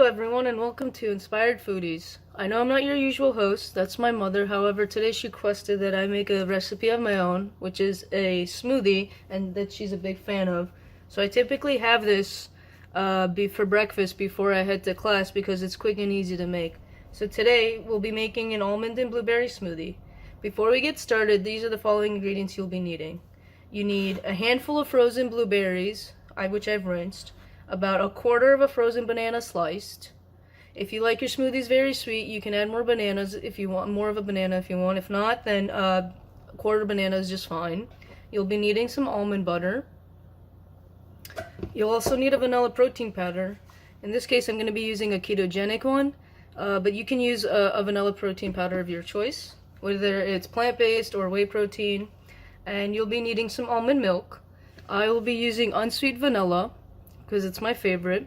everyone, and welcome to Inspired Foodies. I know I'm not your usual host, that's my mother. However, today she requested that I make a recipe of my own, which is a smoothie, and that she's a big fan of. So I typically have this for breakfast before I head to class because it's quick and easy to make. So today we'll be making an almond and blueberry smoothie. Before we get started, these are the following ingredients you'll be needing. You need a handful of frozen blueberries, which I've rinsed, about a quarter of a frozen banana sliced. If you like your smoothies very sweet, you can add more bananas if you want, more of a banana if you want. If not, then a quarter banana is just fine. You'll be needing some almond butter. You'll also need a vanilla protein powder. In this case, I'm going to be using a ketogenic one, but you can use a vanilla protein powder of your choice, whether it's plant-based or whey protein. And you'll be needing some almond milk. I will be using unsweet vanilla because it's my favorite.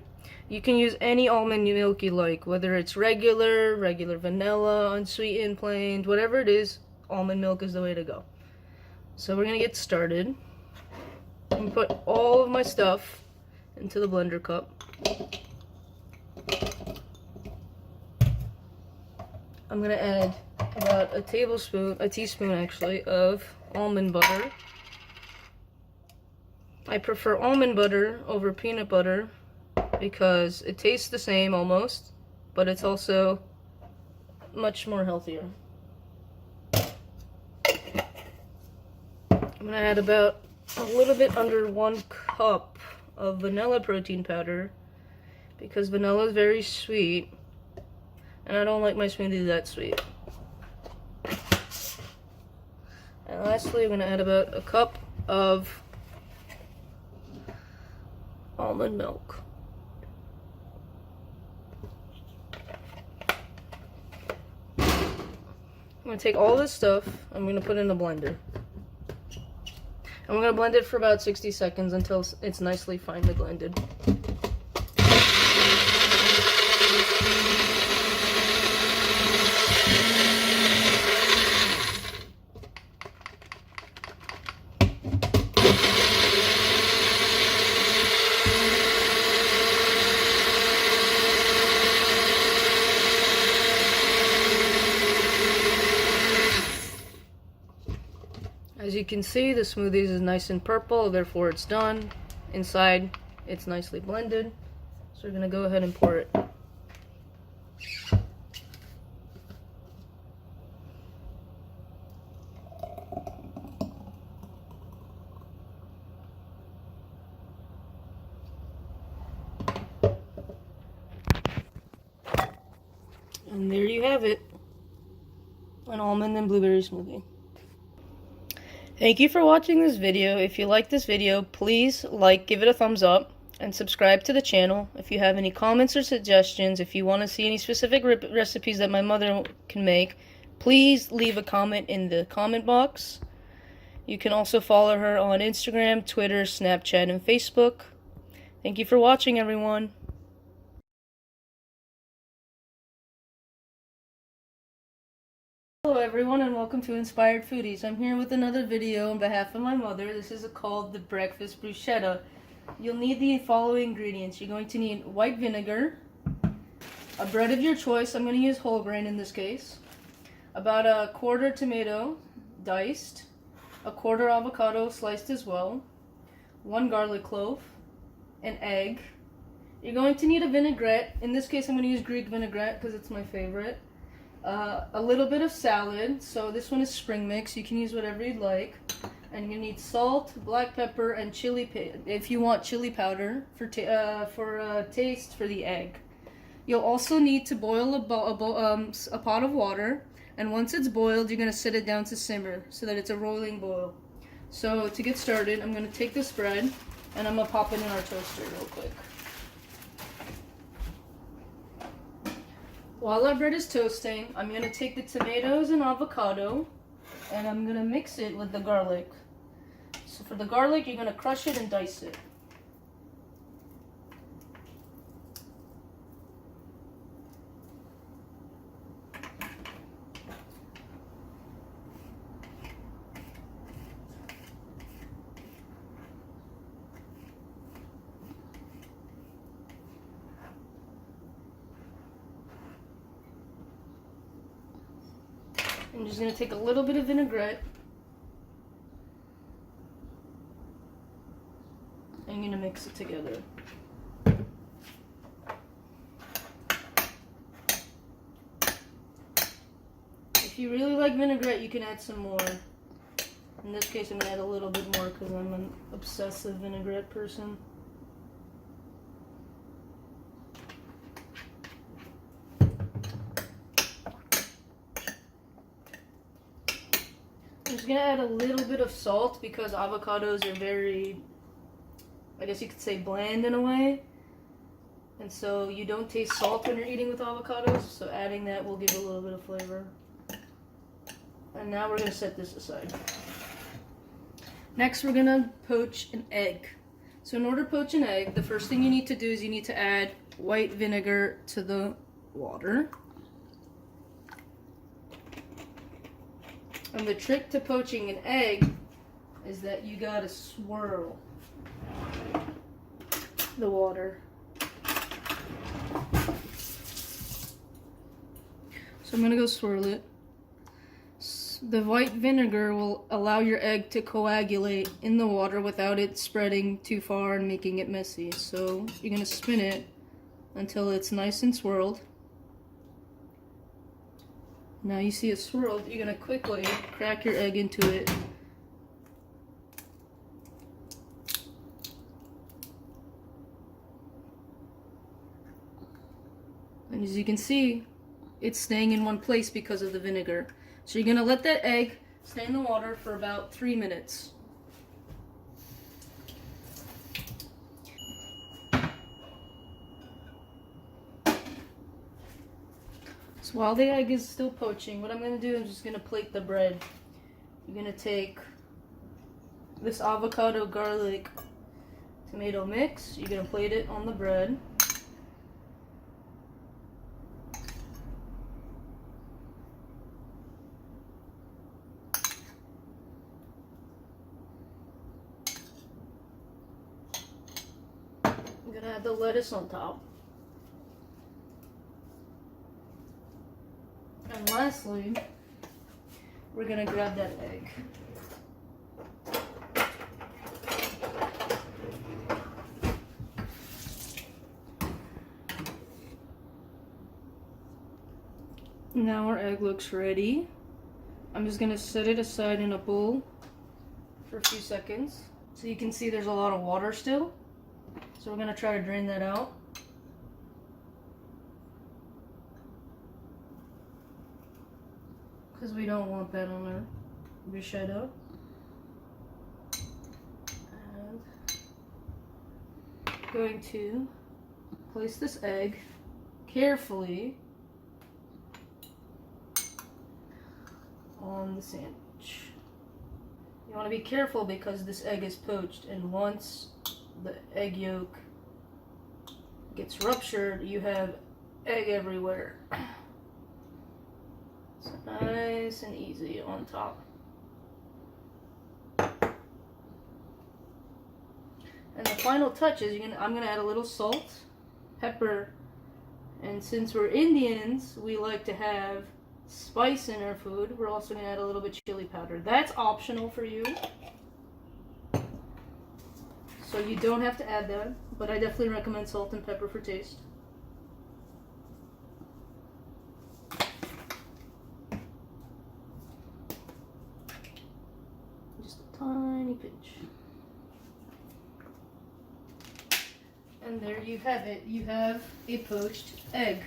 You can use any almond milk you like, whether it's regular vanilla, unsweetened, plain, whatever it is, almond milk is the way to go. So we're gonna get started. I'm gonna put all of my stuff into the blender cup. I'm gonna add about a teaspoon actually, of almond butter. I prefer almond butter over peanut butter because it tastes the same almost, but it's also much more healthier. I'm gonna add about a little bit under 1 cup of vanilla protein powder because vanilla is very sweet and I don't like my smoothie that sweet. And lastly, I'm gonna add about a cup of almond milk. I'm going to take all this stuff, I'm going to put it in a blender. And we're going to blend it for about 60 seconds until it's nicely finely blended. As you can see, the smoothies is nice and purple, therefore it's done. Inside, it's nicely blended. So we're gonna go ahead and pour it. And there you have it, an almond and blueberry smoothie. Thank you for watching this video. If you like this video, please give it a thumbs up, and subscribe to the channel. If you have any comments or suggestions, if you want to see any specific recipes that my mother can make, please leave a comment in the comment box. You can also follow her on Instagram, Twitter, Snapchat, and Facebook. Thank you for watching, everyone. Hello everyone, and welcome to Inspired Foodies. I'm here with another video on behalf of my mother. This is called the breakfast bruschetta. You'll need the following ingredients. You're going to need white vinegar, a bread of your choice. I'm going to use whole grain in this case, about a quarter tomato diced, a quarter avocado sliced as well, 1 garlic clove, an egg. You're going to need a vinaigrette. In this case I'm going to use Greek vinaigrette because it's my favorite. A little bit of salad, so this one is spring mix, you can use whatever you'd like. And you need salt, black pepper, and chili, if you want chili powder for taste for the egg. You'll also need to boil a pot of water, and once it's boiled, you're going to set it down to simmer so that it's a rolling boil. So to get started, I'm going to take this bread and I'm going to pop it in our toaster real quick. While our bread is toasting, I'm going to take the tomatoes and avocado and I'm going to mix it with the garlic. So for the garlic, you're going to crush it and dice it. I'm just going to take a little bit of vinaigrette. I'm going to mix it together. If you really like vinaigrette, you can add some more. In this case, I'm going to add a little bit more because I'm an obsessive vinaigrette person. I'm just going to add a little bit of salt because avocados are very, I guess you could say, bland in a way. And so you don't taste salt when you're eating with avocados, so adding that will give a little bit of flavor. And now we're going to set this aside. Next, we're going to poach an egg. So in order to poach an egg, the first thing you need to do is you need to add white vinegar to the water. And the trick to poaching an egg is that you gotta swirl the water. So I'm gonna go swirl it. The white vinegar will allow your egg to coagulate in the water without it spreading too far and making it messy. So you're gonna spin it until it's nice and swirled. Now you see it swirled, you're going to quickly crack your egg into it. And as you can see, it's staying in one place because of the vinegar. So you're going to let that egg stay in the water for about 3 minutes. So while the egg is still poaching, what I'm going to do is I'm just going to plate the bread. You're going to take this avocado, garlic, tomato mix. You're going to plate it on the bread. I'm going to add the lettuce on top. And lastly, we're going to grab that egg. Now our egg looks ready. I'm just going to set it aside in a bowl for a few seconds. So you can see there's a lot of water still. So we're going to try to drain that out. Because we don't want that on our bruschetta. And I'm going to place this egg carefully on the sandwich. You want to be careful because this egg is poached, and once the egg yolk gets ruptured, you have egg everywhere. So nice and easy on top. And the final touch is I'm gonna add a little salt, pepper, and since we're Indians, we like to have spice in our food. We're also gonna add a little bit of chili powder. That's optional for you, so you don't have to add that, but I definitely recommend salt and pepper for taste. Just a tiny pinch. And there you have it. You have a poached egg.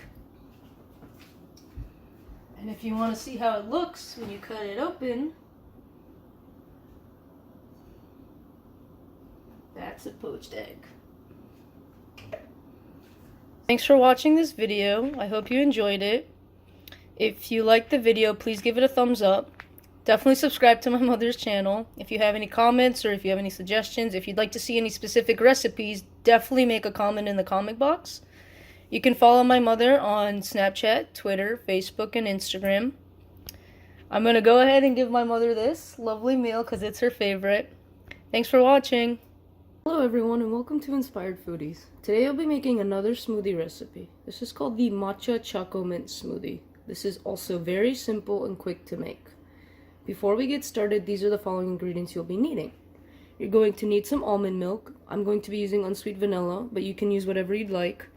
And if you want to see how it looks when you cut it open, that's a poached egg. Thanks for watching this video. I hope you enjoyed it. If you liked the video, please give it a thumbs up. Definitely subscribe to my mother's channel. If you have any comments or if you have any suggestions, if you'd like to see any specific recipes, definitely make a comment in the comment box. You can follow my mother on Snapchat, Twitter, Facebook, and Instagram. I'm going to go ahead and give my mother this lovely meal because it's her favorite. Thanks for watching. Hello everyone and welcome to Inspired Foodies. Today I'll be making another smoothie recipe. This is called the Matcha Choco Mint Smoothie. This is also very simple and quick to make. Before we get started, these are the following ingredients you'll be needing. You're going to need some almond milk. I'm going to be using unsweet vanilla, but you can use whatever you'd like.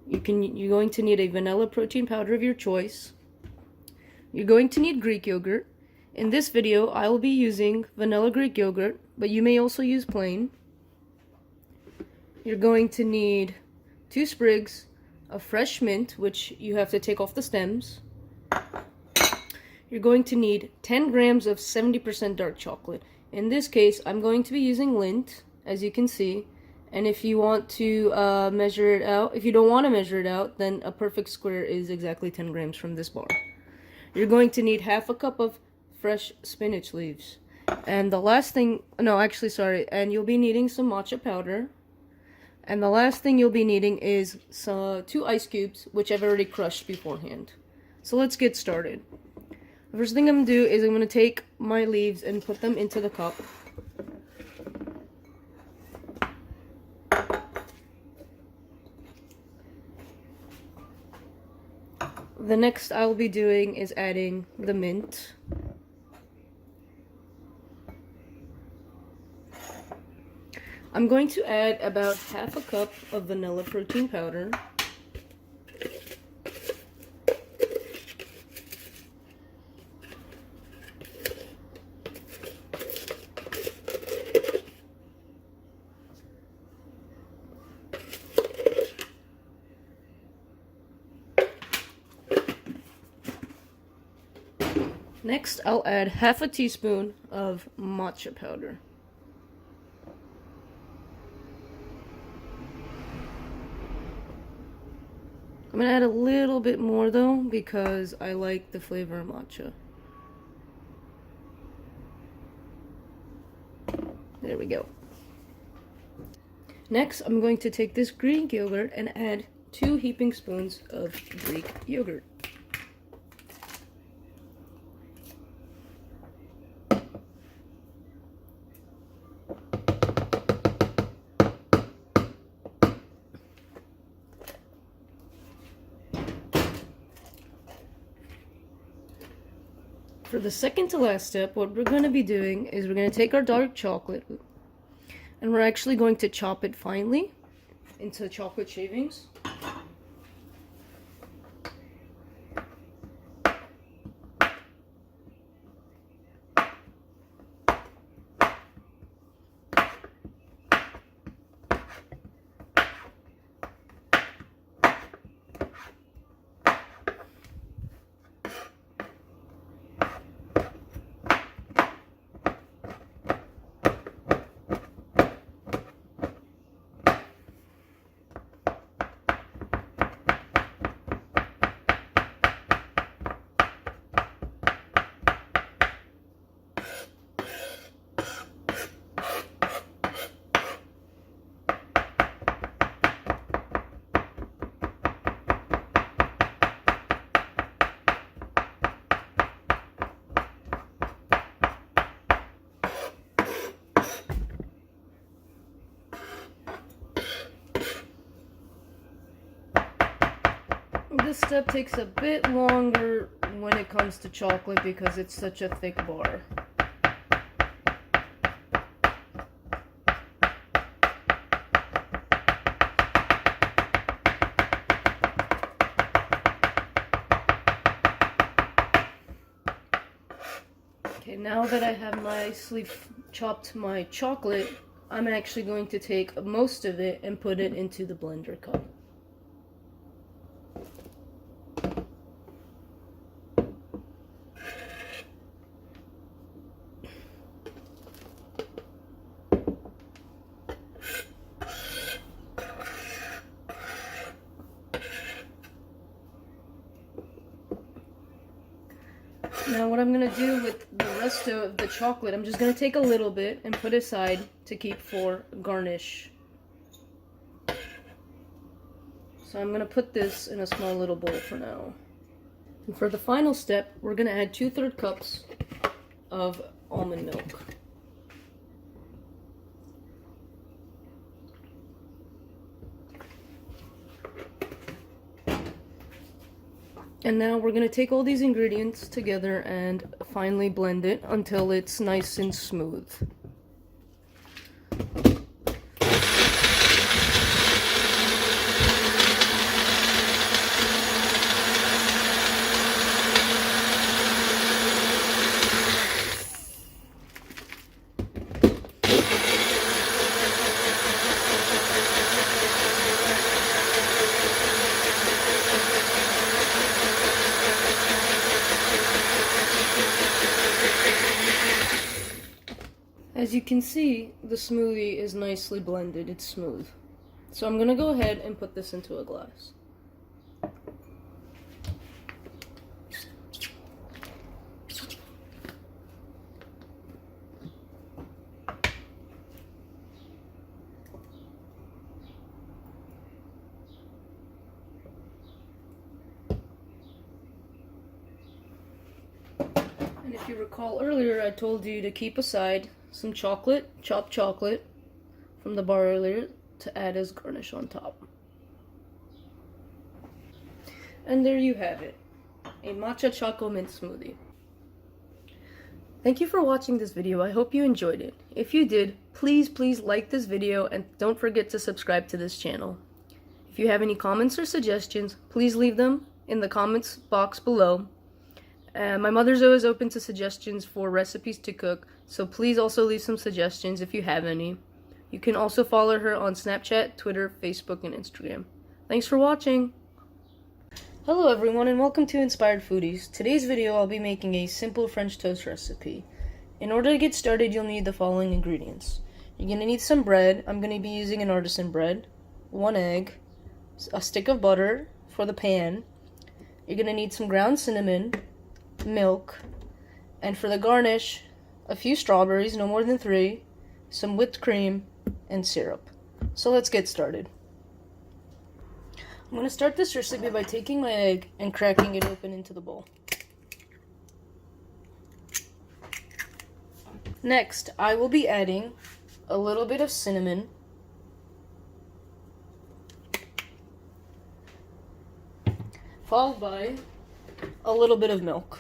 You're going to need a vanilla protein powder of your choice. You're going to need Greek yogurt. In this video, I will be using vanilla Greek yogurt, but you may also use plain. You're going to need 2 sprigs of fresh mint, which you have to take off the stems. You're going to need 10 grams of 70% dark chocolate. In this case, I'm going to be using Lindt, as you can see. And if you want to measure it out, if you don't want to measure it out, then a perfect square is exactly 10 grams from this bar. You're going to need half a cup of fresh spinach leaves. And the last thing, and you'll be needing some matcha powder. And the last thing you'll be needing is 2 ice cubes, which I've already crushed beforehand. So let's get started. The first thing I'm going to do is I'm going to take my leaves and put them into the cup. The next I'll be doing is adding the mint. I'm going to add about half a cup of vanilla protein powder. Next, I'll add half a teaspoon of matcha powder. I'm going to add a little bit more though, because I like the flavor of matcha. There we go. Next, I'm going to take this Greek yogurt and add 2 heaping spoons of Greek yogurt. For the second to last step, what we're going to be doing is we're going to take our dark chocolate and we're actually going to chop it finely into chocolate shavings. This step takes a bit longer when it comes to chocolate because it's such a thick bar. Okay, now that I have nicely chopped my chocolate, I'm actually going to take most of it and put it into the blender cup. Now what I'm going to do with the rest of the chocolate, I'm just going to take a little bit and put aside to keep for garnish. So I'm going to put this in a small little bowl for now. And for the final step, we're going to add 2/3 cups of almond milk. And now we're going to take all these ingredients together and finally blend it until it's nice and smooth. As you can see, the smoothie is nicely blended, it's smooth. So I'm gonna go ahead and put this into a glass. And if you recall earlier, I told you to keep aside some chocolate, chopped chocolate, from the bar earlier to add as garnish on top. And there you have it, a matcha choco mint smoothie. Thank you for watching this video. I hope you enjoyed it. If you did, please like this video and don't forget to subscribe to this channel. If you have any comments or suggestions, please leave them in the comments box below. My mother's always open to suggestions for recipes to cook, so please also leave some suggestions if you have any. You can also follow her on Snapchat, Twitter, Facebook, and Instagram. Thanks for watching! Hello everyone and welcome to Inspired Foodies. Today's video I'll be making a simple French toast recipe. In order to get started, you'll need the following ingredients. You're going to need some bread. I'm going to be using an artisan bread, 1 egg, a stick of butter for the pan. You're going to need some ground cinnamon, milk, and for the garnish, a few strawberries, no more than 3, some whipped cream, and syrup. So let's get started. I'm going to start this recipe by taking my egg and cracking it open into the bowl. Next, I will be adding a little bit of cinnamon, followed by a little bit of milk.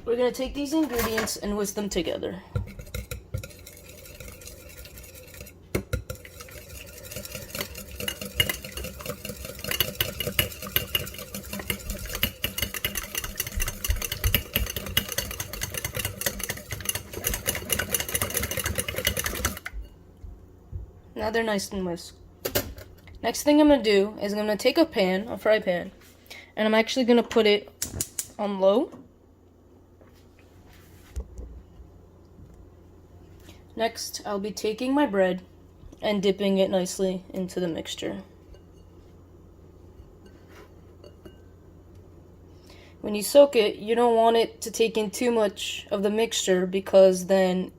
We're going to take these ingredients and whisk them together. Now they're nice and whisked. Next thing I'm going to do is I'm going to take a fry pan, and I'm actually going to put it on low. Next, I'll be taking my bread and dipping it nicely into the mixture. When you soak it, you don't want it to take in too much of the mixture because then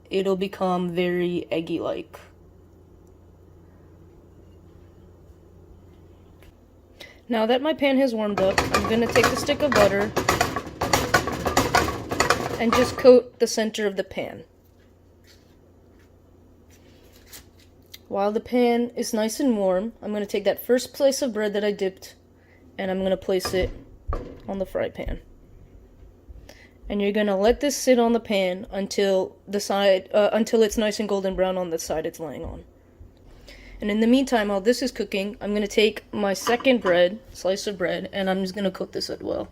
it'll become very eggy-like. Now that my pan has warmed up, I'm going to take the stick of butter and just coat the center of the pan. While the pan is nice and warm, I'm going to take that first slice of bread that I dipped and I'm going to place it on the fry pan. And you're going to let this sit on the pan until until it's nice and golden brown on the side it's laying on. And in the meantime, while this is cooking, I'm going to take my second slice of bread, and I'm just going to coat this as well.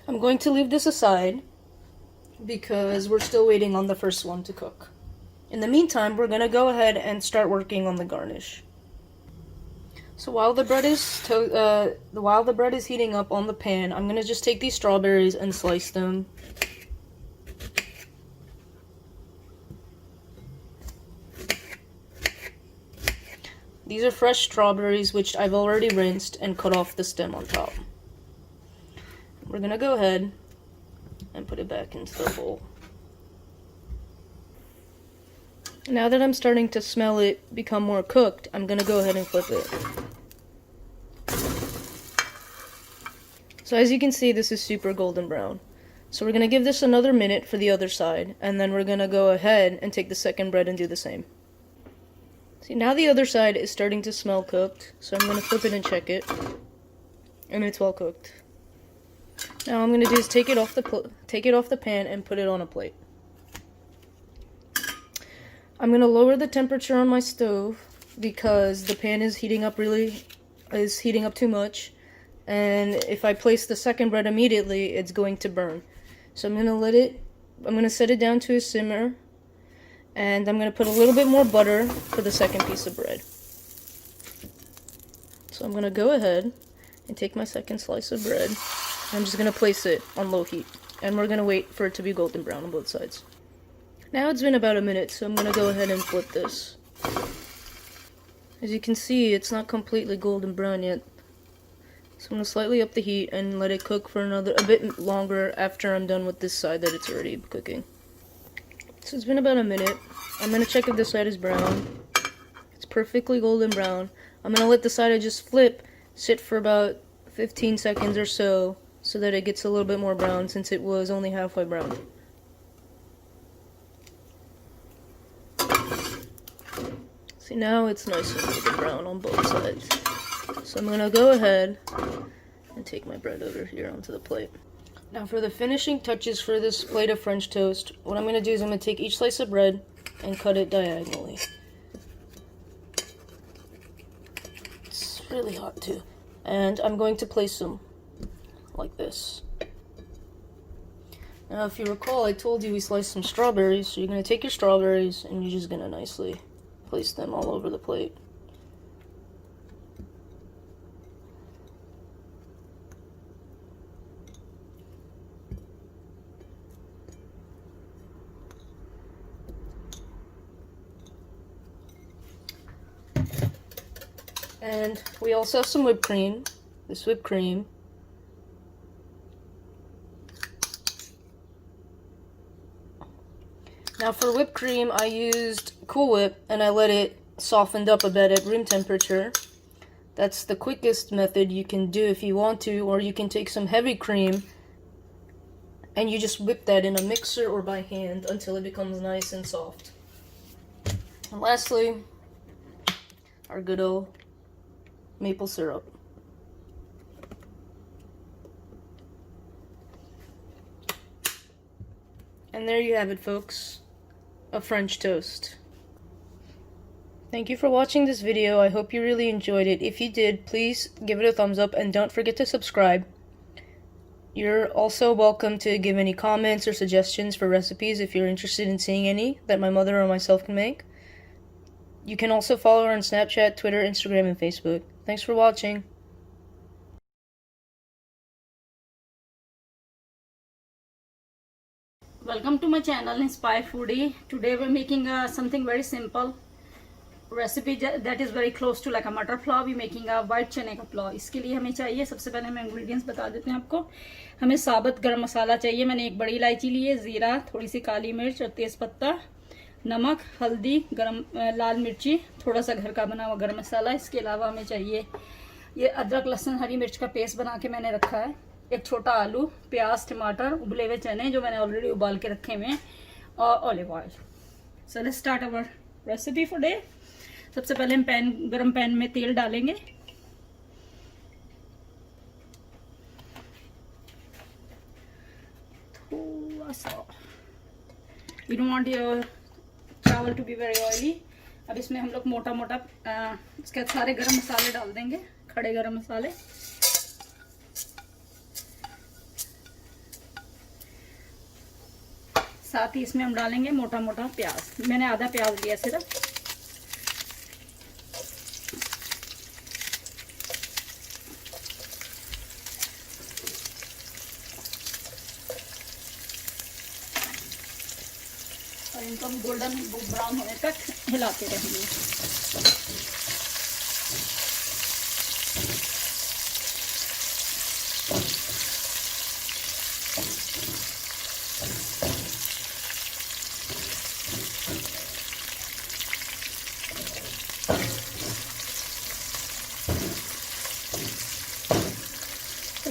I'm going to leave this aside because we're still waiting on the first one to cook. In the meantime, we're going to go ahead and start working on the garnish. So while the bread is heating up on the pan, I'm going to just take these strawberries and slice them. These are fresh strawberries which I've already rinsed and cut off the stem on top. We're going to go ahead and put it back into the bowl. Now that I'm starting to smell it become more cooked, I'm gonna go ahead and flip it. So as you can see, this is super golden brown. So we're gonna give this another minute for the other side, and then we're gonna go ahead and take the second bread and do the same. See, now the other side is starting to smell cooked, so I'm gonna flip it and check it, and it's well cooked. Now I'm gonna do is take it off the pan and put it on a plate. I'm gonna lower the temperature on my stove because the pan is heating up too much, and if I place the second bread immediately, it's going to burn. So I'm gonna set it down to a simmer, and I'm gonna put a little bit more butter for the second piece of bread. So I'm gonna go ahead and take my second slice of bread. I'm just gonna place it on low heat, and we're gonna wait for it to be golden brown on both sides. Now it's been about a minute, so I'm gonna go ahead and flip this. As you can see, it's not completely golden brown yet. So I'm gonna slightly up the heat and let it cook for a bit longer after I'm done with this side that it's already cooking. So it's been about a minute. I'm gonna check if this side is brown. It's perfectly golden brown. I'm gonna let the side I just flipped sit for about 15 seconds or so that it gets a little bit more brown since it was only halfway brown. See, now it's nice and golden brown on both sides. So I'm gonna go ahead and take my bread over here onto the plate. Now for the finishing touches for this plate of French toast, what I'm gonna do is I'm gonna take each slice of bread and cut it diagonally. It's really hot too. And I'm going to place them like this. Now if you recall, I told you we sliced some strawberries, so you're gonna take your strawberries and you're just gonna nicely place them all over the plate. And we also have some whipped cream. This whipped cream. Now for whipped cream, I used Cool Whip and I let it soften up a bit at room temperature. That's the quickest method you can do if you want to, or you can take some heavy cream and you just whip that in a mixer or by hand until it becomes nice and soft. And lastly, our good old maple syrup. And there you have it, folks. A French toast. Thank you for watching this video. I hope you really enjoyed it. If you did, please give it a thumbs up and don't forget to subscribe. You're also welcome to give any comments or suggestions for recipes if you're interested in seeing any that my mother or myself can make. You can also follow her on Snapchat, Twitter, Instagram, and Facebook. Thanks for watching. Welcome to my channel Inspire Foodie. Today we're making something very simple recipe that is very close to like a मटर pulao. We're making a white चने का पुलाव. इसके लिए हमें चाहिए, सबसे पहले हम इंग्रेडिएंट्स बता देते हैं आपको. हमें साबुत गरम मसाला चाहिए. मैंने एक बड़ी इलायची ली है, जीरा, थोड़ी सी काली मिर्च और तेज पत्ता, नमक, हल्दी, लाल मिर्ची, थोड़ा सा घर का बना हुआ गरम मसाला. इसके अलावा हमें चाहिए ये अदरक लहसुन हरी मिर्च का पेस्ट बना के मैंने रखा है, एक छोटा आलू, प्याज, टमाटर, उबले हुए चने जो मैंने ऑलरेडी उबाल के रखे हुए हैं, और olive oil. So let's start our recipe for day. सबसे पहले हम गरम पैन में तेल डालेंगे. थोड़ा सा. यू डोंट वांट योर चावल टू बी वेरी ऑयली. अब इसमें हम लोग मोटा मोटा इसके सारे गरम मसाले डाल देंगे, खड़े गरम मसाले. साथ ही इसमें हम डालेंगे मोटा मोटा प्याज. मैंने आधा प्याज लिया सिर्फ. और इनको हम गोल्डन ब्राउन होने तक हिलाते रहेंगे.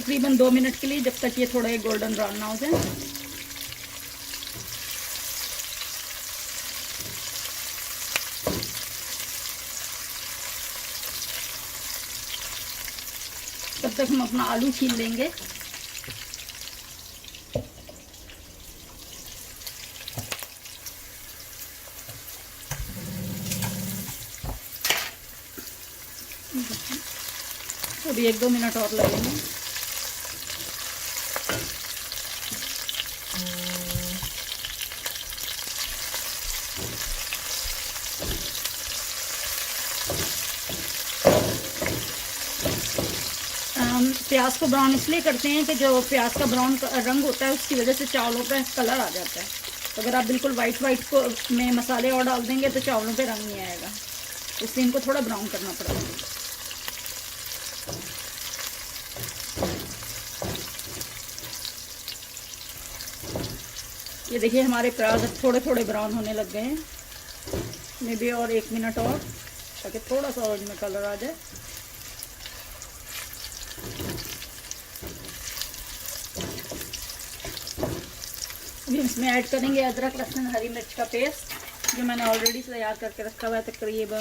तकरीबन 2 मिनट के लिए, जब तक ये थोड़ा गोल्डन ब्राउन ना हो जाए। तब तक हम अपना आलू छील लेंगे। अभी 1-2 मिनट और लगेंगे। प्याज को ब्राउन इसलिए करते हैं कि जो प्याज का ब्राउन रंग होता है उसकी वजह से चावलों पे कलर आ जाता है। तो अगर आप बिल्कुल वाइट को में मसाले और डाल देंगे तो चावलों पे रंग नहीं आएगा, इसलिए इनको थोड़ा ब्राउन करना पड़ेगा। ये देखिए हमारे प्याज अब थोड़े थोड़े ब्राउन होने लग गए हैं। मे भी और 1 मिनट और, ताकि थोड़ा सा और इनमें कलर आ जाए। अभी इसमें ऐड करेंगे अदरक लहसुन हरी मिर्च का पेस्ट, जो मैंने ऑलरेडी तैयार करके रखा हुआ है। तकरीबन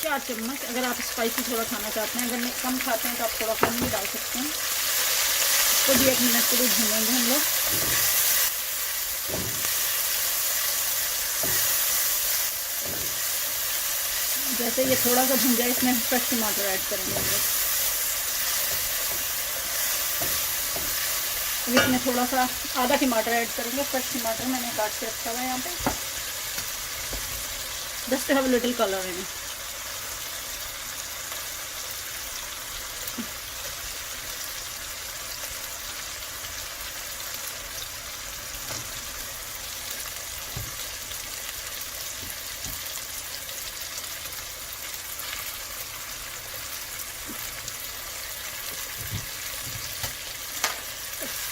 4 चम्मच। अगर आप स्पाइसी थोड़ा खाना चाहते हैं, अगर कम खाते हैं तो आप थोड़ा कम भी डाल सकते हैं। तो भी 1 मिनट के लिए भूनेंगे हम लोग। जैसे ये थोड़ा सा भुन जाए, इसमें फ्रेश टमाटर ऐड करेंगे हम लोग। अब इसमें थोड़ा सा आधा टमाटर ऐड करेंगे। फ्रेश टमाटर मैंने काट के रखा हुआ है यहाँ पे, जस्ट हैव लिटिल कलर इन।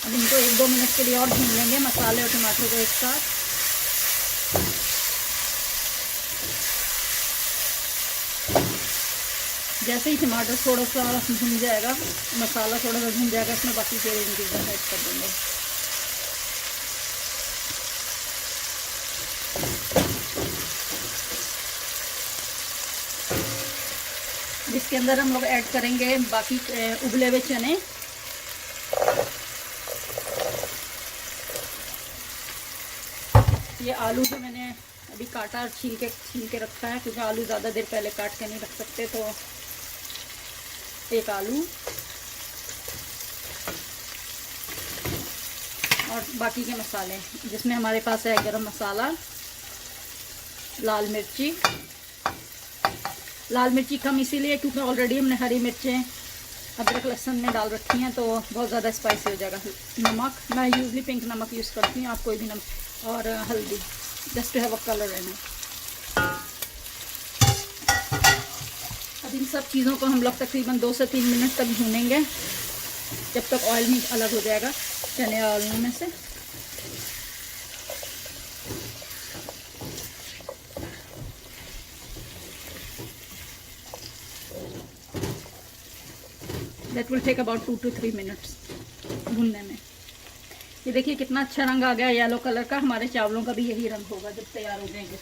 अब इनको 1-2 मिनट के लिए और भून लेंगे, मसाले और टमाटर को एक साथ। जैसे ही टमाटर थोड़ा सा भून जाएगा, मसाला थोड़ा सा भून जाएगा, इसमें बाकी के इंग्रेडिएंट ऐड कर देंगे। जिसके अंदर हम लोग ऐड करेंगे बाकी उबले हुए चने। ये आलू जो मैंने अभी काटा और छील के रखा है, क्योंकि आलू ज़्यादा देर पहले काट के नहीं रख सकते। तो एक आलू और बाकी के मसाले, जिसमें हमारे पास है गरम मसाला, लाल मिर्ची कम इसीलिए क्योंकि ऑलरेडी हमने हरी मिर्चें अदरक लहसुन में डाल रखी हैं, तो बहुत ज़्यादा स्पाइसी हो जाएगा। नमक, मैं यूजली पिंक नमक यूज़ करती हूँ, आप कोई भी नमक, और हल्दी, just to have a colour in it. अब इन सब चीज़ों को हम लोग तकरीबन 2 से 3 मिनट तक भूनेंगे, जब तक ऑयल नहीं अलग हो जाएगा चने और आलू में से। That will take about 2 to 3 minutes भूनने में। ये देखिए कितना अच्छा रंग आ गया येलो कलर का। हमारे चावलों का भी यही रंग होगा जब तैयार हो जाएंगे।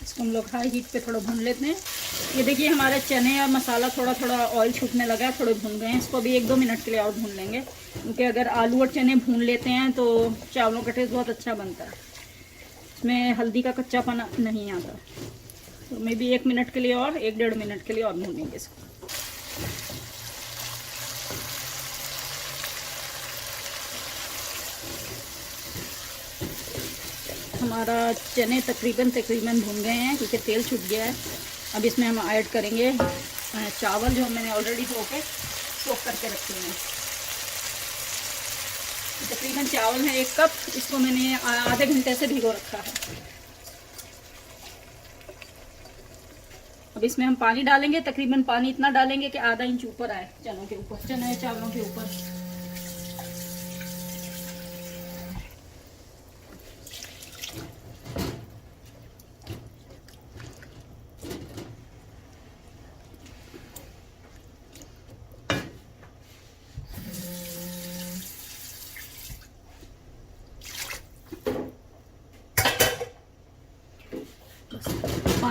इसको हम लोग हाई हीट पे थोड़ा भून लेते हैं। ये देखिए हमारे चने और मसाला थोड़ा थोड़ा ऑयल छूटने लगा है, थोड़े भून गए हैं। इसको भी 1-2 मिनट के लिए और भून लेंगे, क्योंकि अगर आलू और चने भून लेते हैं तो चावलों का टेस्ट बहुत अच्छा बनता है, इसमें हल्दी का कच्चापन नहीं आता। तो मे भी 1 मिनट के लिए और 1-1.5 मिनट के लिए और भूनेंगे इसको। हमारा चने तकरीबन भून गए हैं, क्योंकि तेल छूट गया है। अब इसमें हम ऐड करेंगे चावल, जो मैंने ऑलरेडी धो के सोक करके रखे हैं। तकरीबन चावल है 1 कप, इसको मैंने आधे घंटे से भिगो रखा है। अब इसमें हम पानी डालेंगे, तकरीबन पानी इतना डालेंगे कि आधा इंच ऊपर आए चनों के ऊपर, चने चावलों के ऊपर।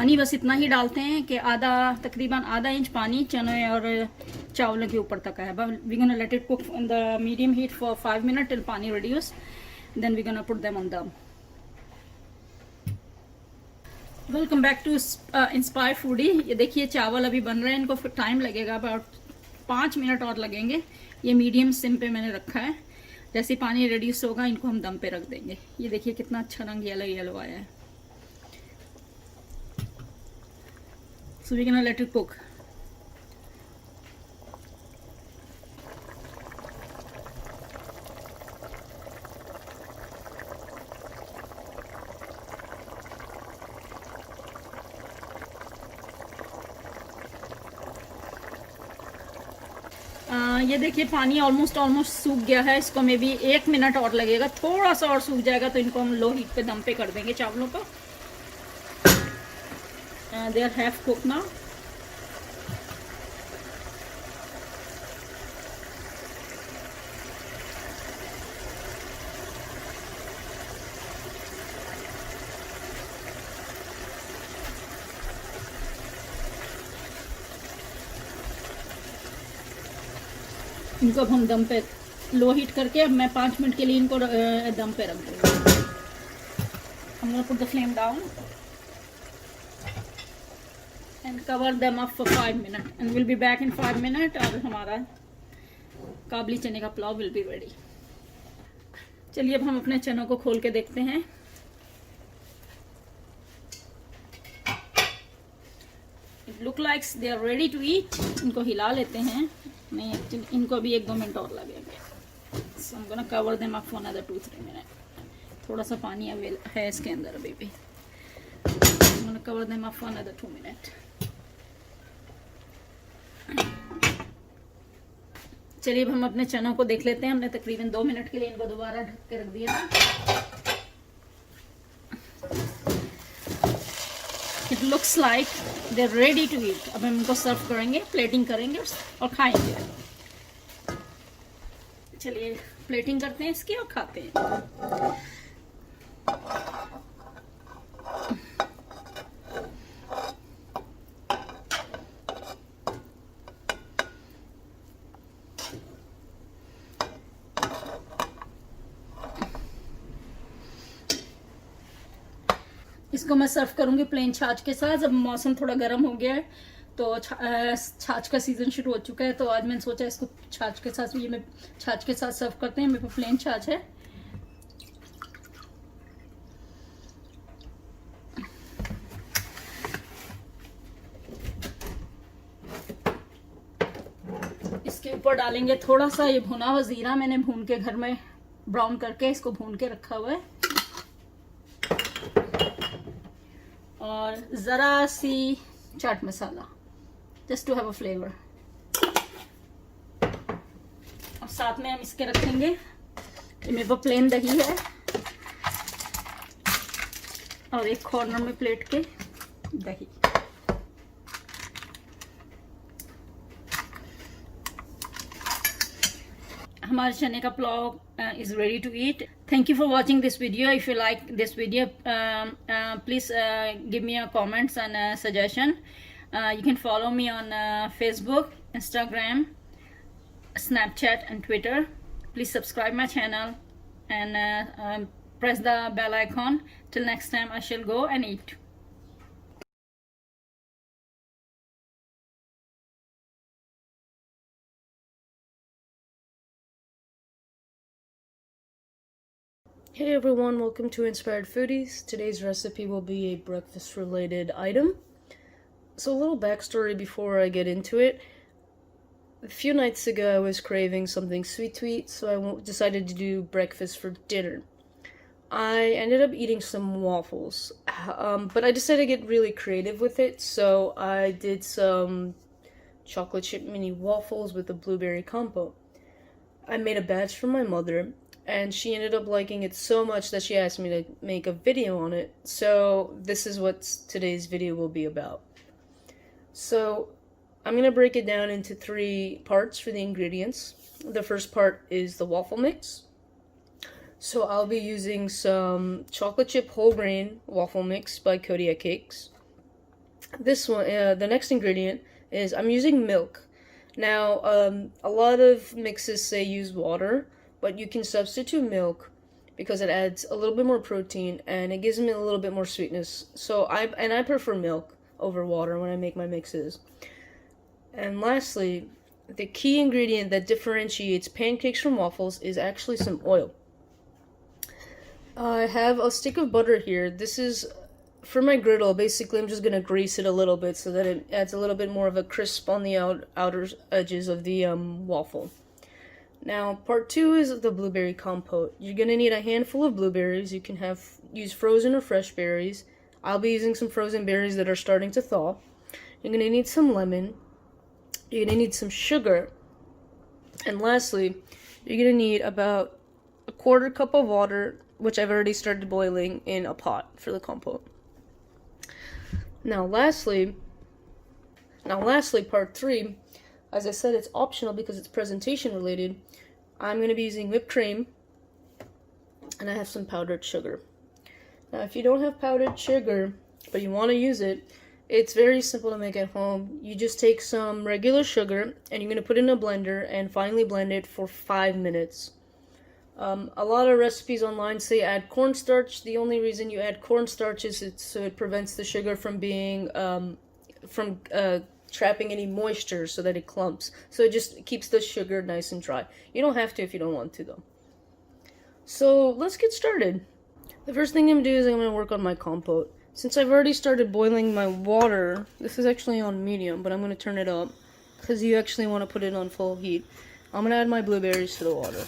पानी बस इतना ही डालते हैं कि तकरीबन आधा इंच पानी चने और चावलों के ऊपर तक है. We gonna let it cook in the medium heat for 5 minute till pani reduce. Then we gonna put them on dum. Welcome back to inspire foodie. ये देखिए चावल अभी बन रहे हैं. इनको फिर टाइम लगेगा, अबाउट 5 मिनट और लगेंगे. ये मीडियम सिम पे मैंने रखा है. जैसे पानी रिड्यूस होगा इनको हम दम पे रख देंगे. ये देखिए कितना अच्छा रंग येलो येलो आया है. So we can let it cook. ये देखिए पानी ऑलमोस्ट सूख गया है. इसको मे बी 1 मिनट और लगेगा. थोड़ा सा और सूख जाएगा तो इनको हम लो हीट पे दम पे कर देंगे चावलों को. They are half cook now. इनको अब हम दम पे लो हीट करके अब मैं 5 मिनट के लिए इनको दम पे रख दूँगी. हम लोग put the flame down and cover them up for 5 minute and will be back in 5 minute. और हमारा काबली चने का पुलाव विल बी रेडी. चलिए अब हम अपने चनों को खोल के देखते हैं. It look likes they are ready to eat. इनको हिला लेते हैं. नहीं, एक्चुअली इनको भी 1-2 मिनट और लगेंगे. So I am gonna cover them up for another 2-3 minute. थोड़ा सा पानी है इसके अंदर अभी भी. I am gonna cover them up for another 2 minute. चलिए अब हम अपने चनों को देख लेते हैं. हमने तकरीबन 2 मिनट के लिए इनको दोबारा ढक के रख दिया था. It looks like they are ready to eat. अब हम इनको सर्व करेंगे, प्लेटिंग करेंगे और खाएंगे. चलिए प्लेटिंग करते हैं इसकी और खाते हैं. इसको मैं सर्व करूंगी प्लेन छाछ के साथ. जब मौसम थोड़ा गर्म हो गया है तो छाछ का सीजन शुरू हो चुका है, तो आज मैंने सोचा इसको छाछ के साथ, ये मैं छाछ के साथ सर्व करते हैं. मेरे पास प्लेन छाछ है. इसके ऊपर डालेंगे थोड़ा सा ये भुना हुआ जीरा. मैंने भून के घर में ब्राउन करके इसको भून के रखा हुआ है. और ज़रा सी chaat masala just to have a flavour. और साथ में हम इसके रखेंगे, मेरे पास प्लेन दही है और एक कॉर्नर में प्लेट के दही. हमारे चने का pulao is ready to eat. Thank you for watching this video. If you like this video, please give me a comments and a suggestion. You can follow me on Facebook, Instagram, Snapchat and Twitter. Please subscribe my channel and press the bell icon. Till next time I shall go and eat. Hey everyone, welcome to Inspired Foodies. Today's recipe will be a breakfast related item. So a little backstory before I get into it. A few nights ago I was craving something sweet, so I decided to do breakfast for dinner. I ended up eating some waffles, but I decided to get really creative with it, so I did some chocolate chip mini waffles with a blueberry compote. I made a batch for my mother, and she ended up liking it so much that she asked me to make a video on it. So this is what today's video will be about. So I'm going to break it down into 3 parts for the ingredients. The first part is the waffle mix. So I'll be using some chocolate chip whole grain waffle mix by Kodiak Cakes. This one, the next ingredient is I'm using milk. Now, a lot of mixes say use water, but you can substitute milk because it adds a little bit more protein and it gives me a little bit more sweetness. So I prefer milk over water when I make my mixes. And lastly, the key ingredient that differentiates pancakes from waffles is actually some oil. I have a stick of butter here. This is for my griddle. Basically, I'm just going to grease it a little bit so that it adds a little bit more of a crisp on the outer edges of the waffle. Now, part 2 is the blueberry compote. You're going to need a handful of blueberries. You can use frozen or fresh berries. I'll be using some frozen berries that are starting to thaw. You're going to need some lemon. You're going to need some sugar. And lastly, you're going to need about a quarter cup of water, which I've already started boiling in a pot for the compote. Now lastly, part 3, as I said, it's optional because it's presentation related. I'm going to be using whipped cream, and I have some powdered sugar. Now, if you don't have powdered sugar, but you want to use it, it's very simple to make at home. You just take some regular sugar, and you're going to put it in a blender and finely blend it for 5 minutes. A lot of recipes online say add cornstarch. The only reason you add cornstarch is so it prevents the sugar from being trapping any moisture so that it clumps. So it just keeps the sugar nice and dry. You don't have to if you don't want to, though. So let's get started. The first thing I'm going to do is I'm going to work on my compote. Since I've already started boiling my water, this is actually on medium, but I'm going to turn it up because you actually want to put it on full heat. I'm going to add my blueberries to the water.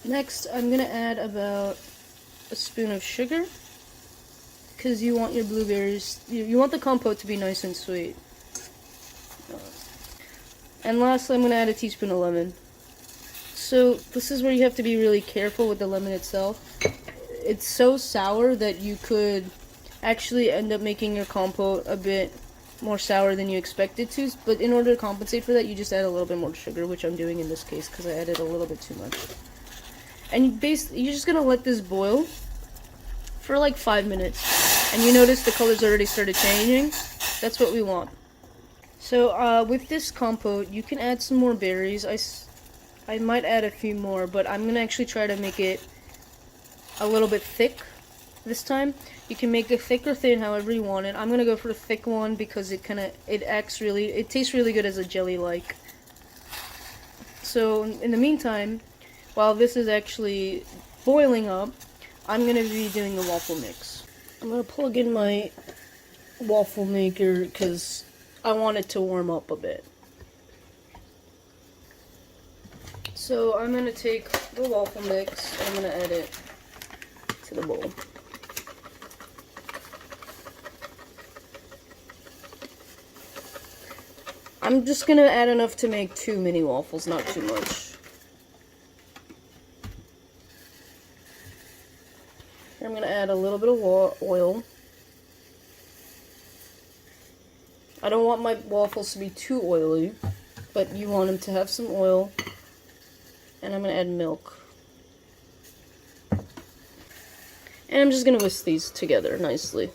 Next, I'm going to add about a spoon of sugar because you want your blueberries, you want the compote to be nice and sweet. And lastly, I'm going to add a teaspoon of lemon. So this is where you have to be really careful with the lemon itself. It's so sour that you could actually end up making your compote a bit more sour than you expected to, but in order to compensate for that, you just add a little bit more sugar, which I'm doing in this case because I added a little bit too much. And you're just going to let this boil for like 5 minutes. And you notice the color's already started changing. That's what we want. So with this compote, you can add some more berries. I might add a few more, but I'm going to actually try to make it a little bit thick this time. You can make it thick or thin, however you want it. I'm going to go for the thick one because it tastes really good as a jelly-like. So in the meantime, while this is actually boiling up, I'm going to be doing the waffle mix. I'm going to plug in my waffle maker because I want it to warm up a bit. So I'm going to take the waffle mix and I'm going to add it to the bowl. I'm just going to add enough to make 2 mini waffles, not too much. I'm going to add a little bit of oil. I don't want my waffles to be too oily, but you want them to have some oil. And I'm going to add milk. And I'm just going to whisk these together nicely.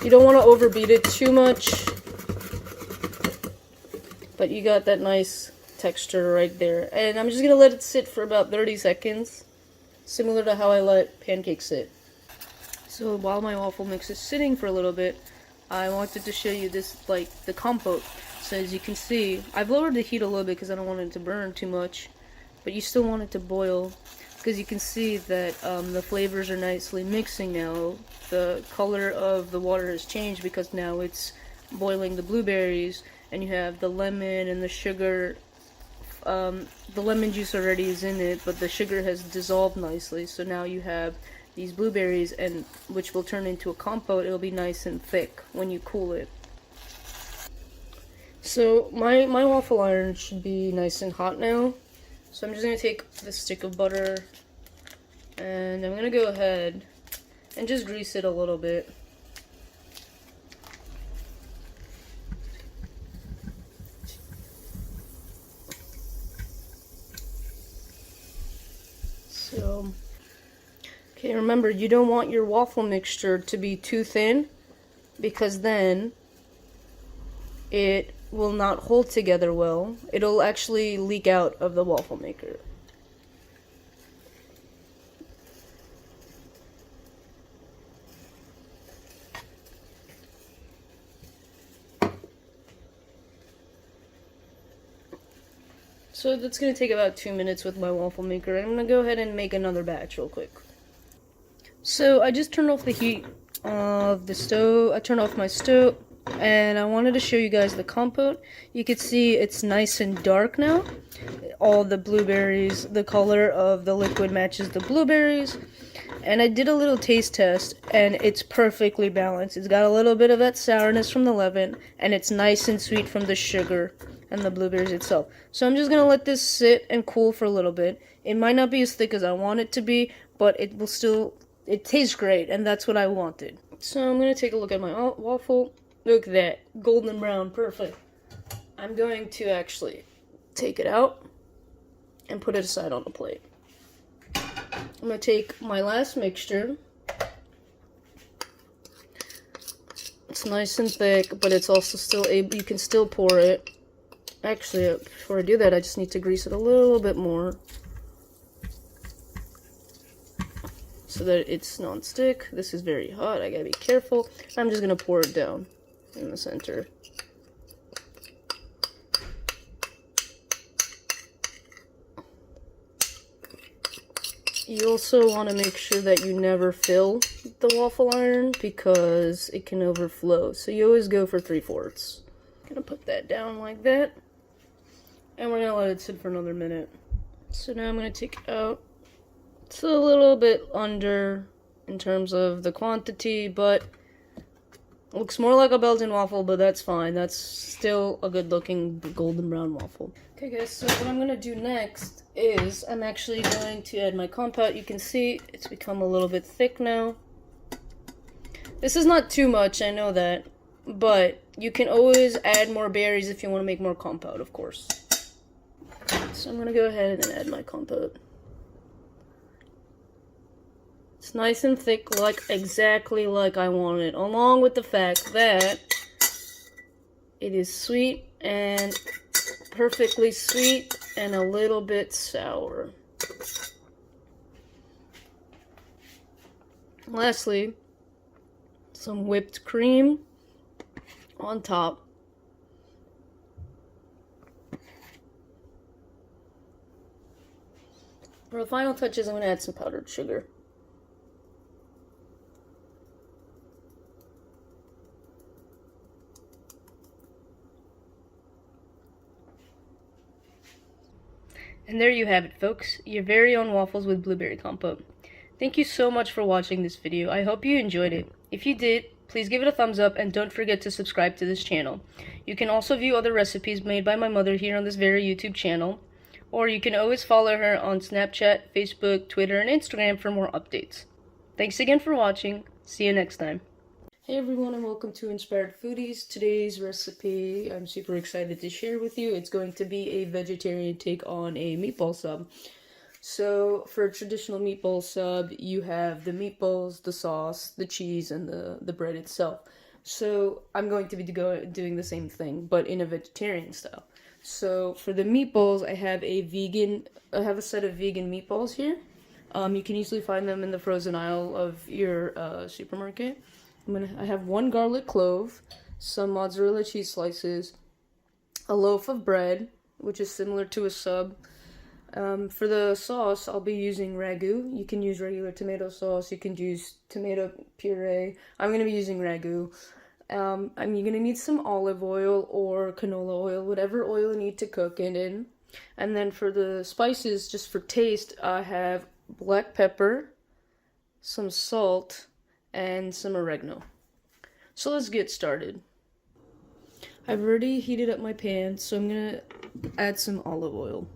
You don't want to overbeat it too much, but you got that nice texture right there. And I'm just going to let it sit for about 30 seconds, similar to how I let pancakes sit. So while my waffle mix is sitting for a little bit, I wanted to show you this, like, the compote. So as you can see, I've lowered the heat a little bit because I don't want it to burn too much, but you still want it to boil because you can see that the flavors are nicely mixing now. The color of the water has changed because now it's boiling the blueberries, and you have the lemon and the sugar. The lemon juice already is in it, but the sugar has dissolved nicely, so now you have these blueberries, and which will turn into a compote. It'll be nice and thick when you cool it. So my waffle iron should be nice and hot now. So I'm just going to take this stick of butter and I'm going to go ahead and just grease it a little bit. So go. Okay, remember, you don't want your waffle mixture to be too thin, because then it will not hold together well. It'll actually leak out of the waffle maker. So that's going to take about 2 minutes with my waffle maker. I'm going to go ahead and make another batch real quick. So I just turned off the heat of the stove. I turned off my stove, and I wanted to show you guys the compote. You can see it's nice and dark now. All the blueberries, the color of the liquid matches the blueberries. And I did a little taste test, and it's perfectly balanced. It's got a little bit of that sourness from the leaven, and it's nice and sweet from the sugar and the blueberries itself. So I'm just going to let this sit and cool for a little bit. It might not be as thick as I want it to be, but it will still, it tastes great, and that's what I wanted. So I'm going to take a look at my waffle. Look at that, golden brown, perfect. I'm going to actually take it out and put it aside on the plate. I'm going to take my last mixture. It's nice and thick, but it's also still able, you can still pour it. Actually, before I do that, I just need to grease it a little bit more so that it's non-stick. This is very hot, I gotta be careful. I'm just gonna pour it down in the center. You also want to make sure that you never fill the waffle iron because it can overflow. So you always go for 3/4. Gonna put that down like that. And we're gonna let it sit for another minute. So now I'm gonna take it out. It's a little bit under in terms of the quantity, but it looks more like a Belgian waffle, but that's fine. That's still a good looking golden brown waffle. Okay guys, so what I'm gonna do next is I'm actually going to add my compote. You can see it's become a little bit thick now. This is not too much, I know that, but you can always add more berries if you want to make more compote, of course. So I'm gonna go ahead and add my compote. It's nice and thick, like exactly like I want it, along with the fact that it is sweet and perfectly sweet and a little bit sour. Lastly, some whipped cream on top. For the final touches, I'm going to add some powdered sugar. And there you have it, folks. Your very own waffles with blueberry compote. Thank you so much for watching this video. I hope you enjoyed it. If you did, please give it a thumbs up and don't forget to subscribe to this channel. You can also view other recipes made by my mother here on this very YouTube channel. Or you can always follow her on Snapchat, Facebook, Twitter, and Instagram for more updates. Thanks again for watching. See you next time. Hey everyone, and welcome to Inspired Foodies. Today's recipe I'm super excited to share with you. It's going to be a vegetarian take on a meatball sub. So for a traditional meatball sub, you have the meatballs, the sauce, the cheese, and the bread itself. So I'm going to be doing the same thing, but in a vegetarian style. So for the meatballs, I have a set of vegan meatballs here. You can easily find them in the frozen aisle of your supermarket. I have 1 garlic clove, some mozzarella cheese slices, a loaf of bread, which is similar to a sub. For the sauce, I'll be using ragu. You can use regular tomato sauce. You can use tomato puree. I'm going to be using ragu. You're going to need some olive oil or canola oil, whatever oil you need to cook it in. And then for the spices, just for taste, I have black pepper, some salt, and some oregano. So let's get started. I've already heated up my pan, so I'm going to add some olive oil.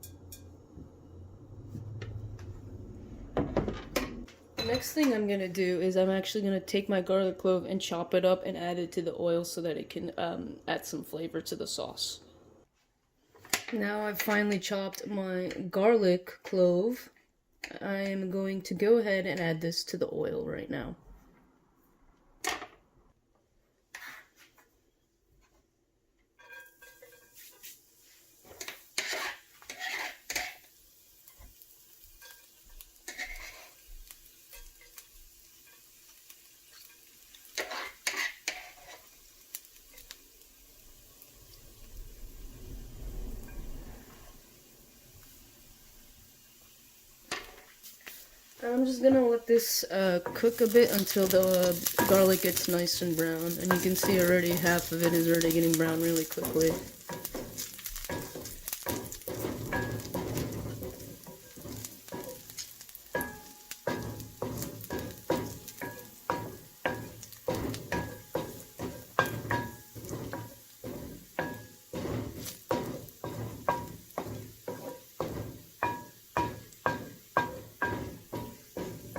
The next thing I'm going to do is I'm actually going to take my garlic clove and chop it up and add it to the oil so that it can add some flavor to the sauce. Now I've finally chopped my garlic clove I am going to go ahead and add this to the oil right now. I'm just gonna let this cook a bit until the garlic gets nice and brown. And you can see already half of it is already getting brown really quickly.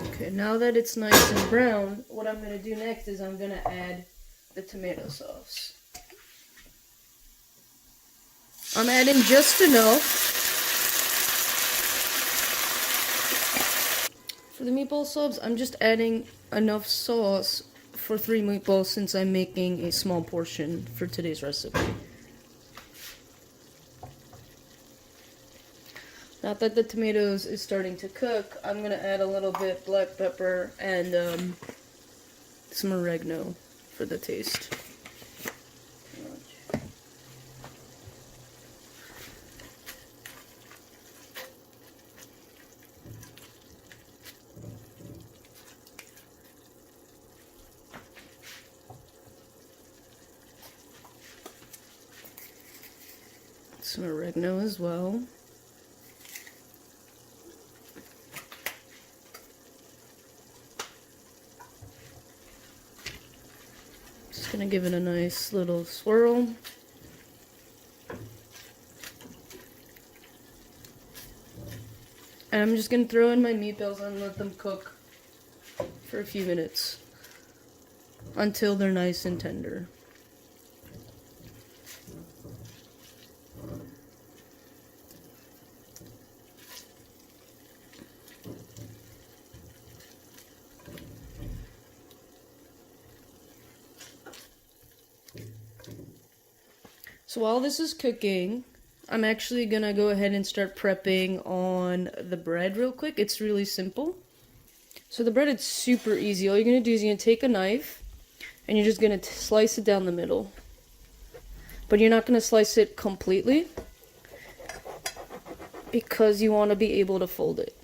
Okay, now that it's nice and brown, what I'm going to do next is I'm going to add the tomato sauce. I'm adding just enough. For the meatball subs, I'm just adding enough sauce for 3 meatballs since I'm making a small portion for today's recipe. Now that the tomatoes is starting to cook, I'm going to add a little bit black pepper and some oregano for the taste. Some oregano as well. Just gonna give it a nice little swirl. And I'm just gonna throw in my meatballs and let them cook for a few minutes until they're nice and tender. So while this is cooking, I'm actually gonna go ahead and start prepping on the bread real quick. It's really simple. So the bread is super easy. All you're gonna do is you're gonna take a knife and you're just gonna slice it down the middle. But you're not gonna slice it completely because you want to be able to fold it.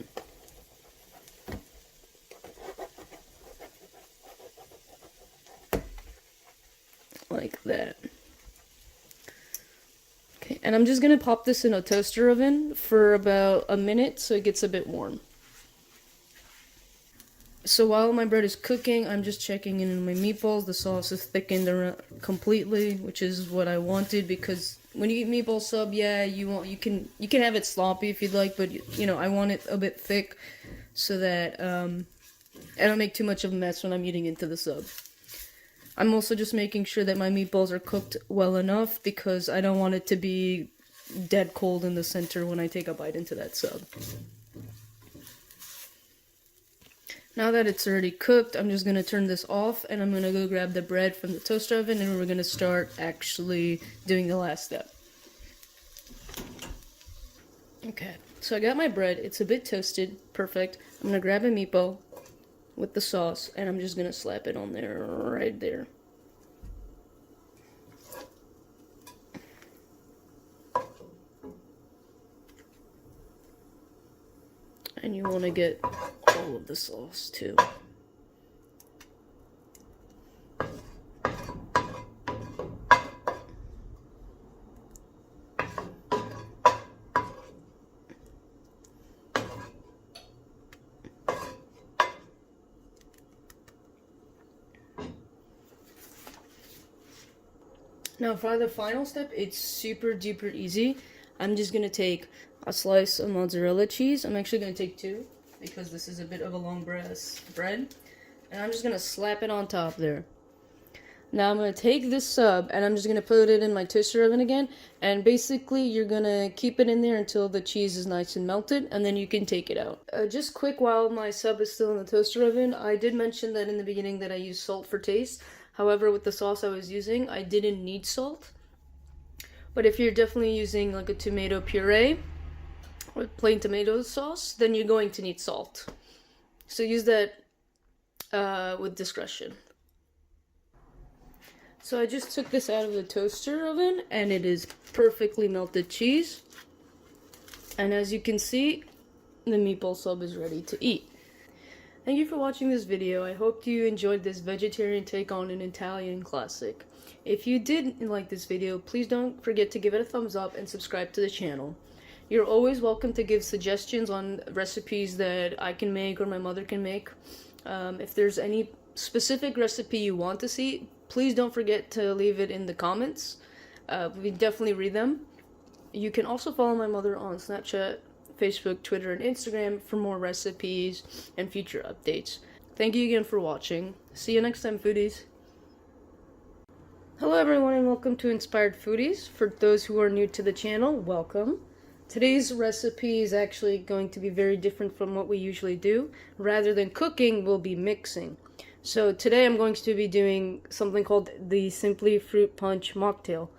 Like that. And I'm just going to pop this in a toaster oven for about a minute so it gets a bit warm. So while my bread is cooking, I'm just checking in my meatballs. The sauce is thickened completely, which is what I wanted, because when you eat meatball sub, yeah, you can have it sloppy if you'd like, but you know, I want it a bit thick so that I don't make too much of a mess when I'm eating into the sub. I'm also just making sure that my meatballs are cooked well enough because I don't want it to be dead cold in the center when I take a bite into that sub. Now that it's already cooked, I'm just going to turn this off and I'm going to go grab the bread from the toaster oven and we're going to start actually doing the last step. Okay, so I got my bread. It's a bit toasted. Perfect. I'm going to grab a meatball with the sauce and I'm just going to slap it on there, right there. And you want to get all of the sauce too. Now for the final step, it's super duper easy. I'm just going to take a slice of mozzarella cheese. I'm actually going to take 2 because this is a bit of a long bread. And I'm just going to slap it on top there. Now I'm going to take this sub and I'm just going to put it in my toaster oven again. And basically you're going to keep it in there until the cheese is nice and melted, and then you can take it out. Just quick, while my sub is still in the toaster oven, I did mention that in the beginning that I use salt for taste. However, with the sauce I was using, I didn't need salt. But if you're definitely using like a tomato puree or plain tomato sauce, then you're going to need salt. So use that with discretion. So I just took this out of the toaster oven, and it is perfectly melted cheese. And as you can see, the meatball sub is ready to eat. Thank you for watching this video. I hope you enjoyed this vegetarian take on an Italian classic. If you did like this video, please don't forget to give it a thumbs up and subscribe to the channel. You're always welcome to give suggestions on recipes that I can make or my mother can make. If there's any specific recipe you want to see, please don't forget to leave it in the comments. We definitely read them. You can also follow my mother on Snapchat, Facebook, Twitter, and Instagram for more recipes and future updates. Thank you again for watching. See you next time, foodies. Hello everyone and welcome to Inspired Foodies. For those who are new to the channel, welcome. Today's recipe is actually going to be very different from what we usually do. Rather than cooking, we'll be mixing. So today I'm going to be doing something called the Simply Fruit Punch Mocktail.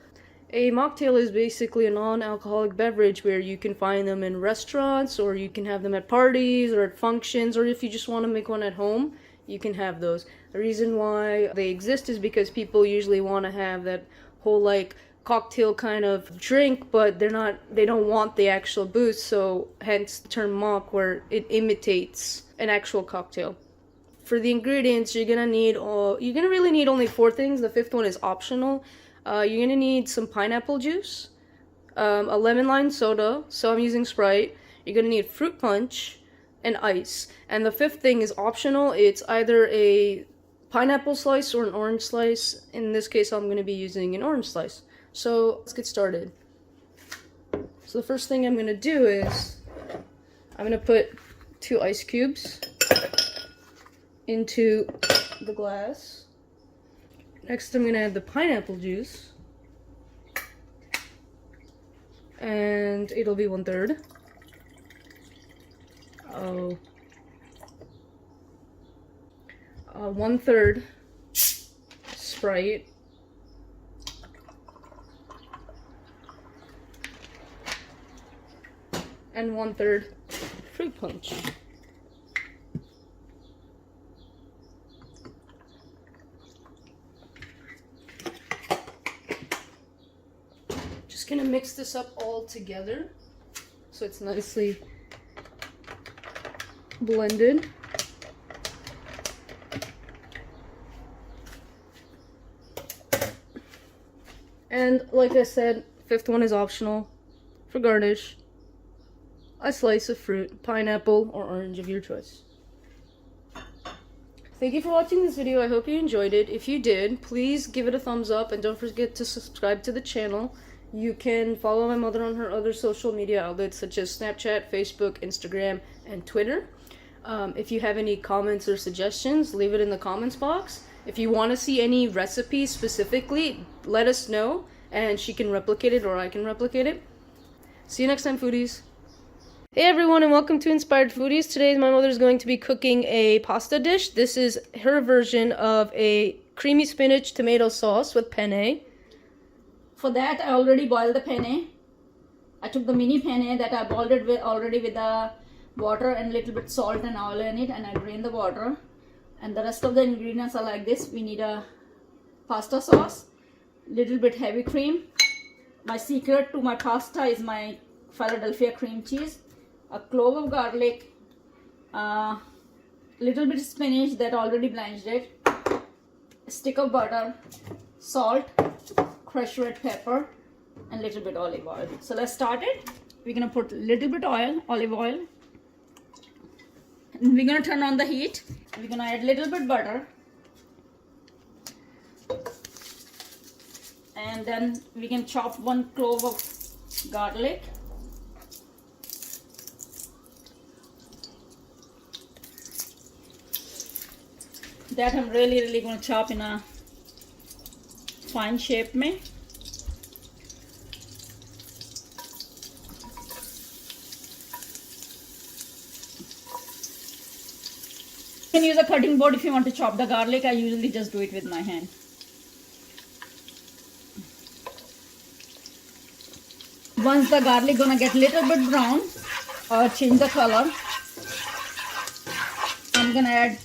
A mocktail is basically a non-alcoholic beverage where you can find them in restaurants, or you can have them at parties or at functions, or if you just want to make one at home, you can have those. The reason why they exist is because people usually want to have that whole like cocktail kind of drink, but they don't want the actual booze, so hence the term mock, where it imitates an actual cocktail. For the ingredients, you're gonna really need only 4 things. The 5th one is optional. You're gonna need some pineapple juice, a lemon lime soda, so I'm using Sprite. You're gonna need fruit punch and ice. And the 5th thing is optional. It's either a pineapple slice or an orange slice. In this case, I'm gonna be using an orange slice. So let's get started. So the first thing I'm gonna do is I'm gonna put 2 ice cubes into the glass. Next I'm going to add the pineapple juice, and it'll be 1/3. 1/3 Sprite, and 1/3 fruit punch. Gonna mix this up all together so it's nicely blended. And like I said, 5th one is optional. For garnish, a slice of fruit, pineapple or orange of your choice. Thank you for watching this video. I hope you enjoyed it. If you did, please give it a thumbs up and don't forget to subscribe to the channel. You can follow my mother on her other social media outlets such as Snapchat, Facebook, Instagram, and Twitter. If you have any comments or suggestions, leave it in the comments box. If you want to see any recipes specifically, let us know and she can replicate it or I can replicate it. See you next time, foodies. Hey everyone and welcome to Inspired Foodies. Today my mother is going to be cooking a pasta dish. This is her version of a creamy spinach tomato sauce with penne. For that, I already boiled the penne. I took the mini penne that I boiled it already with the water and little bit salt and oil in it, and I drained the water. And the rest of the ingredients are like this. We need a pasta sauce, little bit heavy cream. My secret to my pasta is my Philadelphia cream cheese, a clove of garlic, little bit of spinach that already blanched it, a stick of butter, salt, crushed red pepper, and little bit olive oil. So let's start it. We're gonna put little bit olive oil, and we're gonna turn on the heat. We're gonna add little bit butter, and then we can chop 1 clove of garlic, that I'm really going to chop in a fine shape में। You can use a cutting board if you want to chop the garlic. I usually just do it with my hand. Once the garlic gonna get little bit brown or change the color, I'm gonna add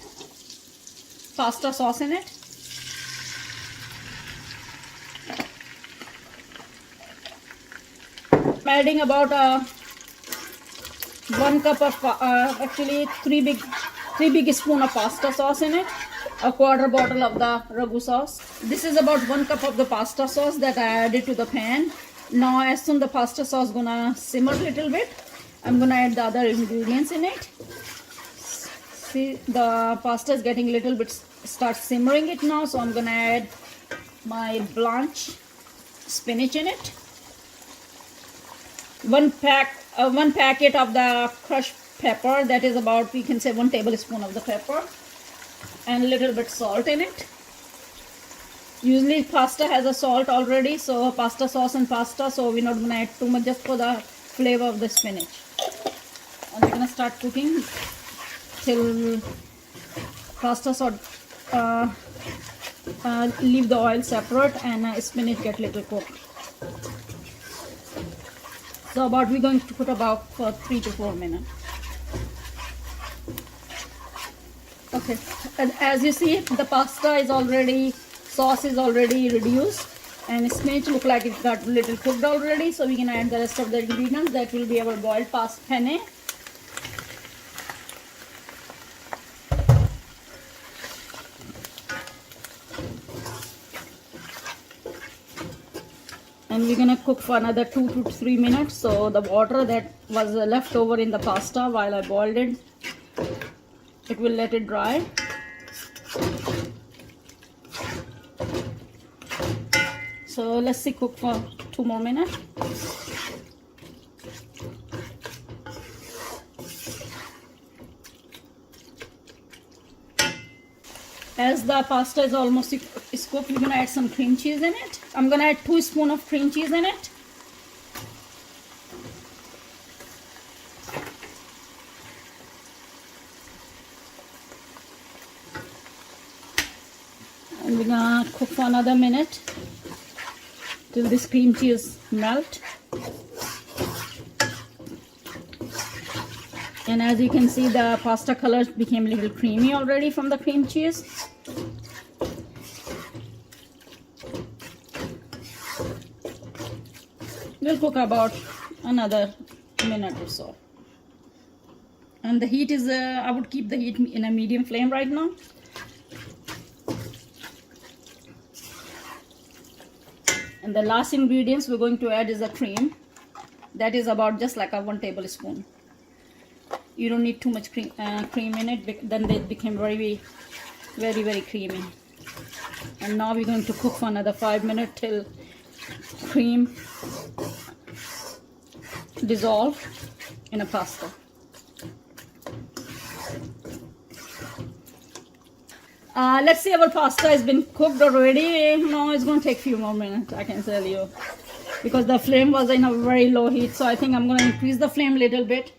pasta sauce in it. I'm adding about 1 cup of actually 3 big spoon of pasta sauce in it, a quarter bottle of the ragu sauce. This is about 1 cup of the pasta sauce that I added to the pan. Now as soon the pasta sauce gonna simmer a little bit, I'm gonna add the other ingredients in it. See, the pasta is getting a little bit, start simmering it now, so I'm gonna add my blanch spinach in it. One packet of the crushed pepper, that is about, we can say 1 tablespoon of the pepper, and a little bit salt in it. Usually pasta has a salt already, so pasta sauce and pasta, so we're not going to add too much, just for the flavor of the spinach. And we're going to start cooking till pasta sauce leave the oil separate and spinach get little cooked. So about, we're going to cook about for 3 to 4 minutes. Okay, and as you see, the pasta is already, sauce is already reduced, and spinach look like it got a little cooked already, so we can add the rest of the ingredients. That will be our boiled pasta penne. And we're gonna cook for another 2 to 3 minutes, so the water that was left over in the pasta while I boiled it, it will let it dry. So let's see, cook for 2 more minutes. As the pasta is almost cooked, we're gonna add some cream cheese in it. I'm gonna add 2 spoons of cream cheese in it. And we're gonna cook for another minute till this cream cheese melt. And as you can see, the pasta color became a little creamy already from the cream cheese. We'll cook about another minute or so. And the heat is, I would keep the heat in a medium flame right now. And the last ingredients we're going to add is the cream. That is about just like a 1 tablespoon. You don't need too much cream in it, then they become very, very, very creamy. And now we're going to cook for another 5 minutes till cream dissolve in a pasta. Let's see, our pasta has been cooked already. No, it's going to take a few more minutes, I can tell you, because the flame was in a very low heat. So I think I'm going to increase the flame a little bit,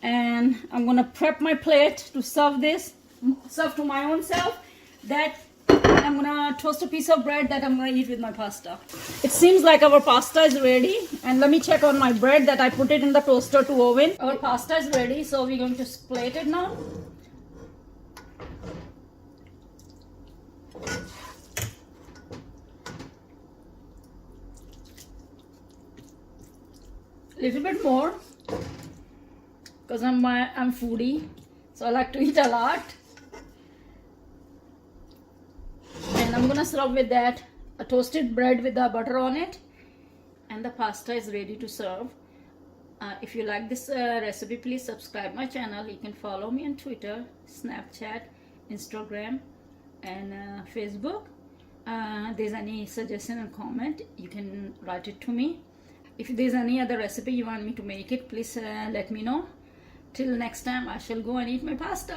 and I'm going to prep my plate to serve to my own self. That I'm going to toast a piece of bread that I'm going to eat with my pasta. It seems like our pasta is ready, and let me check on my bread that I put it in the toaster to oven. Our pasta is ready, so we're going to plate it now. Little bit more, because I'm foodie, so I like to eat a lot. And I'm gonna serve with that a toasted bread with the butter on it, and the pasta is ready to serve. If you like this recipe, please subscribe my channel. You can follow me on Twitter, Snapchat, Instagram, and Facebook. There's any suggestion or comment, you can write it to me. If there's any other recipe you want me to make it, please let me know. Till next time, I shall go and eat my pasta.